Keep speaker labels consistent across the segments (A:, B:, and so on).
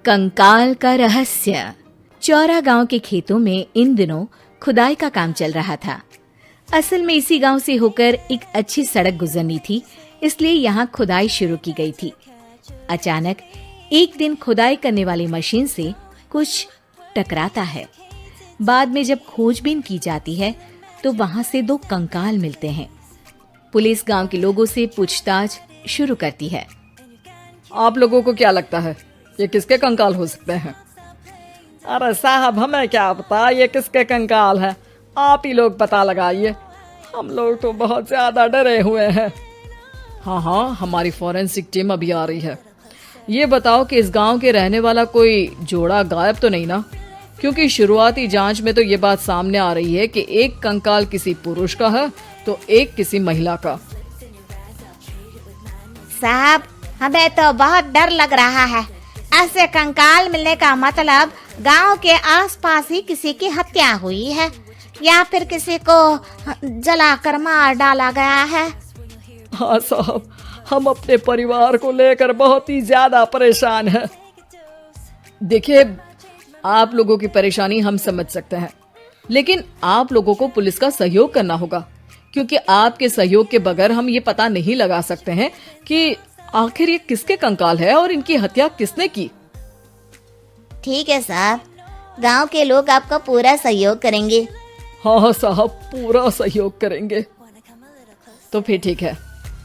A: कंकाल का रहस्य। चौरा गांव के खेतों में इन दिनों खुदाई का काम चल रहा था। असल में इसी गांव से होकर एक अच्छी सड़क गुजरनी थी, इसलिए यहाँ खुदाई शुरू की गई थी। अचानक एक दिन खुदाई करने वाली मशीन से कुछ टकराता है। बाद में जब खोजबीन की जाती है तो वहाँ से 2 कंकाल मिलते हैं। पुलिस गांव के लोगों से पूछताछ शुरू करती है।
B: आप लोगों को क्या लगता है ये किसके कंकाल हो सकते हैं? अरे साहब, हमें क्या पता ये किसके कंकाल है, आप ही लोग पता लगाइए। हम लोग तो बहुत ज्यादा डरे हुए हैं। हाँ, हमारी फॉरेंसिक टीम अभी आ रही है। ये बताओ कि इस गांव के रहने वाला कोई जोड़ा गायब तो नहीं ना? क्योंकि शुरुआती जांच में तो ये बात सामने आ रही है कि एक कंकाल किसी पुरुष का है तो एक किसी महिला का।
C: साहब, हमें तो बहुत डर लग रहा है। ऐसे कंकाल मिलने का मतलब गांव के आसपास ही किसी की हत्या हुई है या फिर किसी को जलाकर मार डाला गया है।
B: हाँ साहब, हम अपने परिवार को लेकर बहुत ही ज्यादा परेशान हैं। देखिए, आप लोगों की परेशानी हम समझ सकते हैं, लेकिन आप लोगों को पुलिस का सहयोग करना होगा, क्योंकि आपके सहयोग के बगैर हम ये पता नहीं लगा सकते हैं कि आखिर ये किसके कंकाल है और इनकी हत्या किसने की।
C: ठीक है साहब, गांव के लोग आपका पूरा सहयोग करेंगे।
B: हाँ साहब, पूरा सहयोग करेंगे। तो फिर ठीक है,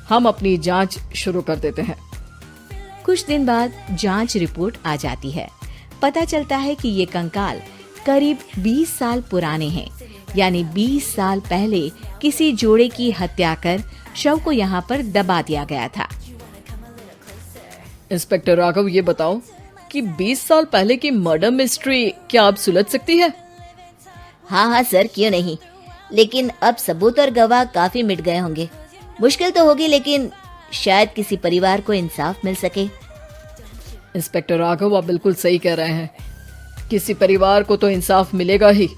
B: हम अपनी जांच शुरू कर देते हैं।
A: कुछ दिन बाद जांच रिपोर्ट आ जाती है। पता चलता है कि ये कंकाल करीब 20 साल पुराने हैं, यानी 20 साल पहले किसी जोड़े की हत्या कर शव को यहाँ पर दबा दिया गया था।
B: इंस्पेक्टर राघव, ये बताओ कि 20 साल पहले की मर्डर मिस्ट्री क्या अब सुलझ सकती है?
C: हाँ सर, क्यों नहीं, लेकिन अब सबूत और गवाह काफी मिट गए होंगे। मुश्किल तो होगी, लेकिन शायद किसी परिवार को इंसाफ मिल सके।
B: इंस्पेक्टर राघव, आप बिल्कुल सही कह रहे हैं। किसी परिवार को तो इंसाफ मिलेगा ही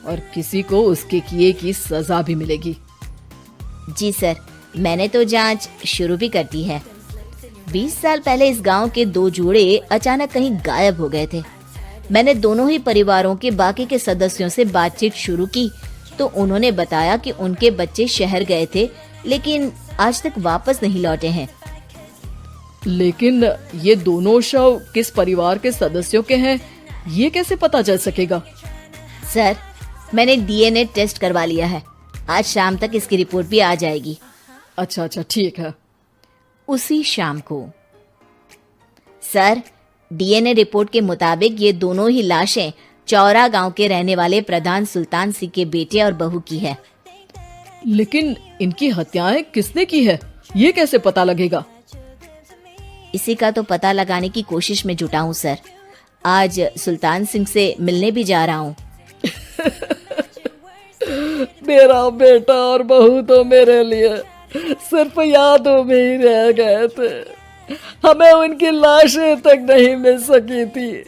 B: और किसी को उसके किए की सजा भी मिलेगी।
C: जी सर, मैंने तो जांच शुरू भी कर दी है। 20 साल पहले इस गांव के 2 जोड़े अचानक कहीं गायब हो गए थे। मैंने दोनों ही परिवारों के बाकी के सदस्यों से बातचीत शुरू की तो उन्होंने बताया कि उनके बच्चे शहर गए थे, लेकिन आज तक वापस नहीं लौटे हैं।
B: लेकिन ये दोनों शव किस परिवार के सदस्यों के हैं, ये कैसे पता चल सकेगा?
C: सर, मैंने डीएनए टेस्ट करवा लिया है। आज शाम तक इसकी रिपोर्ट भी आ जाएगी।
B: अच्छा, ठीक है।
A: उसी शाम को
C: सर, डीएनए रिपोर्ट के मुताबिक ये दोनों ही लाशें चौरा गांव के रहने वाले प्रधान सुल्तान सिंह के बेटे और बहू की है।
B: लेकिन इनकी हत्याएं किसने की है, ये कैसे पता लगेगा?
C: इसी का तो पता लगाने की कोशिश में जुटा हूँ सर। आज सुल्तान सिंह से मिलने भी जा रहा हूँ।
B: मेरा बेटा और बहू तो मेरे लिए सिर्फ यादों में ही रह गए थे। हमें उनकी लाशें तक नहीं मिल सकी थी।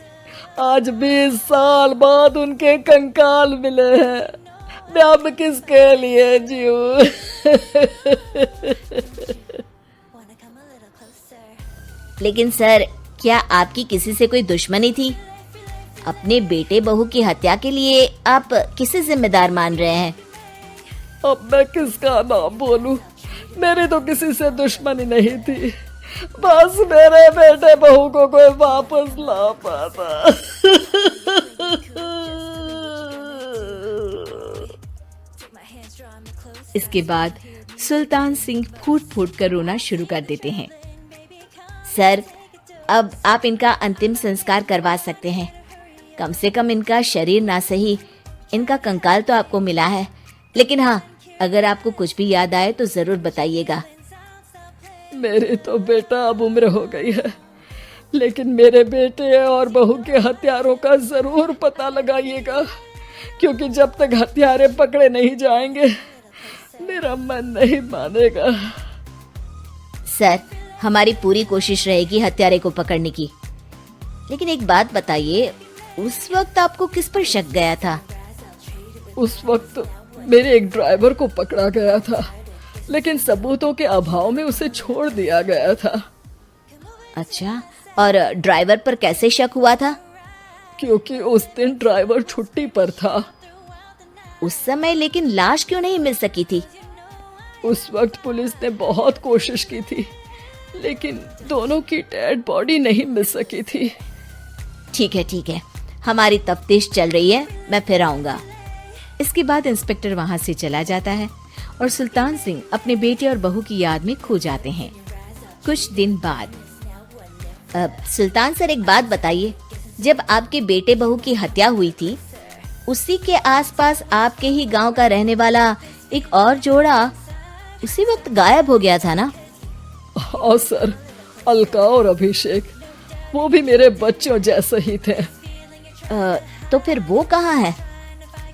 B: आज 20 साल बाद उनके कंकाल मिले हैं। मैं अब किसके लिए जीऊं?
C: लेकिन सर, क्या आपकी किसी से कोई दुश्मनी थी? अपने बेटे बहू की हत्या के लिए आप किसे जिम्मेदार मान रहे हैं?
B: अब मैं किसका नाम बोलूं? मेरी तो किसी से दुश्मनी नहीं थी, बस मेरे बेटे बहू को कोई वापस ला पाता।
A: इसके बाद सुल्तान सिंह फूट फूट कर रोना शुरू कर देते हैं।
C: सर, अब आप इनका अंतिम संस्कार करवा सकते हैं। कम से कम इनका शरीर ना सही, इनका कंकाल तो आपको मिला है। लेकिन हाँ, अगर आपको कुछ भी याद आए तो जरूर बताइएगा।
B: मेरी तो बेटा अब उम्र हो गई है, लेकिन मेरे बेटे और बहू के हत्यारों का जरूर पता लगाइएगा, क्योंकि जब तक हत्यारे पकड़े नहीं जाएंगे मेरा मन नहीं मानेगा।
C: सर, हमारी पूरी कोशिश रहेगी हत्यारे को पकड़ने की। लेकिन एक बात बताइए, उस वक्त आपको किस पर शक गया था?
B: उस वक्त मेरे एक ड्राइवर को पकड़ा गया था, लेकिन सबूतों के अभाव में उसे छोड़ दिया गया था।
C: अच्छा, और ड्राइवर पर कैसे शक हुआ था?
B: क्योंकि उस दिन ड्राइवर छुट्टी पर था।
C: उस समय लेकिन लाश क्यों नहीं मिल सकी थी?
B: उस वक्त पुलिस ने बहुत कोशिश की थी, लेकिन दोनों की डेड बॉडी नहीं मिल सकी थी।
C: ठीक है, हमारी तफ्तीश चल रही है, मैं फिर आऊंगा।
A: इसके बाद इंस्पेक्टर वहां से चला जाता है और सुल्तान सिंह अपने बेटे और बहू की याद में खो जाते हैं। कुछ दिन बाद
C: सुल्तान सर, एक बात बताइए, जब आपके बेटे बहू की हत्या हुई थी, उसी के आसपास आपके ही गांव का रहने वाला एक और जोड़ा उसी वक्त गायब हो गया था ना?
B: हाँ सर, अलका और अभिषेक, वो भी मेरे बच्चों जैसे ही थे।
C: तो फिर वो कहाँ है?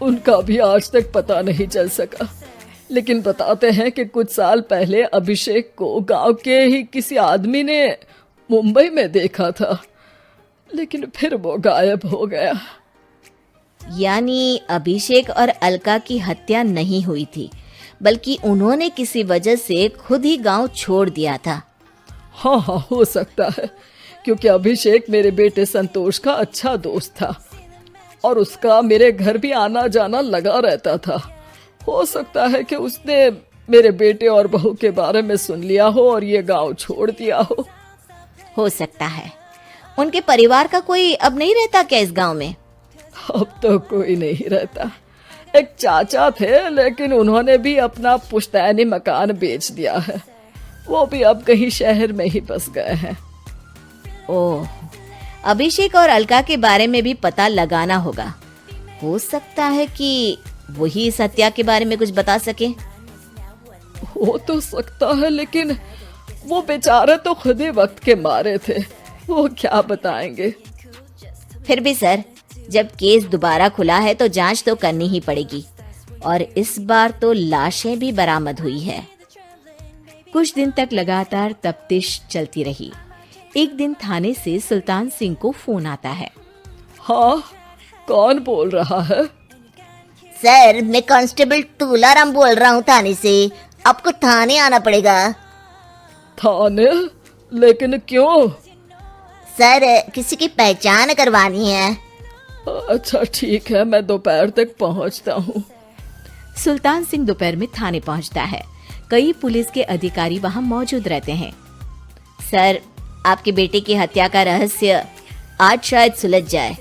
B: उनका भी आज तक पता नहीं चल सका, लेकिन बताते हैं कि कुछ साल पहले अभिषेक को गांव के ही किसी आदमी ने मुंबई में देखा था, लेकिन फिर वो गायब हो गया।
C: यानी अभिषेक और अलका की हत्या नहीं हुई थी, बल्कि उन्होंने किसी वजह से खुद ही गांव छोड़ दिया था।
B: हाँ, हो सकता है, क्योंकि अभिषेक मेरे बेटे संतोष का अच्छा दोस्त था और उसका मेरे घर भी आना जाना लगा रहता था। हो सकता है कि उसने मेरे बेटे और बहू के बारे में सुन लिया हो और ये गांव छोड़ दिया हो
C: सकता है। उनके परिवार का कोई अब नहीं रहता क्या इस गांव में?
B: अब तो कोई नहीं रहता। एक चाचा थे, लेकिन उन्होंने भी अपना पुश्तैनी मकान बेच दिया है। वो भी अब कहीं शहर में ही बस गए हैं।
C: ओह, अभिषेक और अलका के बारे में भी पता लगाना होगा। हो सकता है कि वही इस हत्या के बारे में कुछ बता सके।
B: हो तो सकता है, लेकिन वो बेचारे तो खुद ही वक्त के मारे थे, वो क्या बताएंगे।
C: फिर भी सर, जब केस दोबारा खुला है तो जांच तो करनी ही पड़ेगी, और इस बार तो लाशें भी बरामद हुई है।
A: कुछ दिन तक लगातार तफ्तीश चलती रही। एक दिन थाने से सुल्तान सिंह को फोन आता है।
B: हाँ, कौन बोल रहा है?
D: सर, मैं कांस्टेबल तुलाराम बोल रहा हूँ थाने से। आपको थाने आना पड़ेगा।
B: थाने? लेकिन क्यों?
D: सर, किसी की पहचान करवानी है।
B: अच्छा ठीक है, मैं दोपहर तक पहुंचता हूँ।
A: सुल्तान सिंह दोपहर में थाने पहुंचता है। कई पुलिस के अधिकारी वहां मौजूद रहते हैं।
C: सर, आपके बेटे की हत्या का रहस्य आज शायद सुलझ जाए।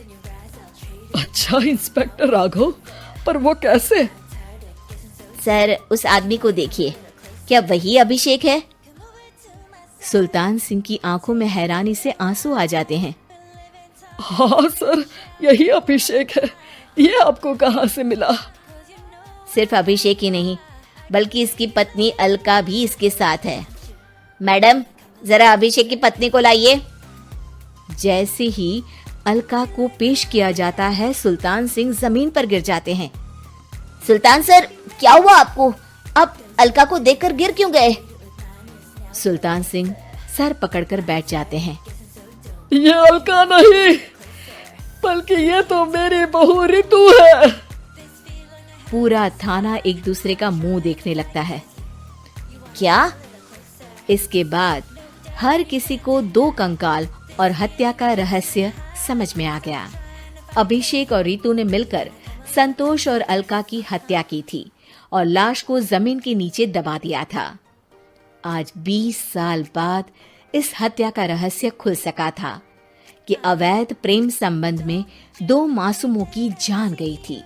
B: अच्छा इंस्पेक्टर राघव, पर वो कैसे?
C: सर, उस आदमी को देखिए, क्या वही अभिषेक है?
A: सुल्तान सिंह की आंखों में हैरानी से आंसू आ जाते हैं।
B: हाँ सर, यही अभिषेक है। ये आपको कहाँ से मिला?
C: सिर्फ अभिषेक ही नहीं, बल्कि इसकी पत्नी अलका भी इसके साथ है। मैडम, जरा अभिषेक की पत्नी को लाइए।
A: जैसे ही अलका को पेश किया जाता है, सुल्तान सिंह जमीन पर गिर जाते हैं।
C: सुल्तान सर, क्या हुआ आपको? आप अलका को देखकर गिर क्यों गए?
A: सुल्तान सिंह सर पकड़कर बैठ जाते हैं।
B: ये अलका नहीं, बल्कि ये तो मेरी बहू रितु है।
A: पूरा थाना एक दूसरे का मुंह देखने लगता है।
C: क्या?
A: इसके बाद हर किसी को दो कंकाल और हत्या का रहस्य समझ में आ गया। अभिषेक और रितु ने मिलकर संतोष और अलका की हत्या की थी और लाश को जमीन के नीचे दबा दिया था। आज 20 साल बाद इस हत्या का रहस्य खुल सका था कि अवैध प्रेम संबंध में दो मासूमों की जान गई थी।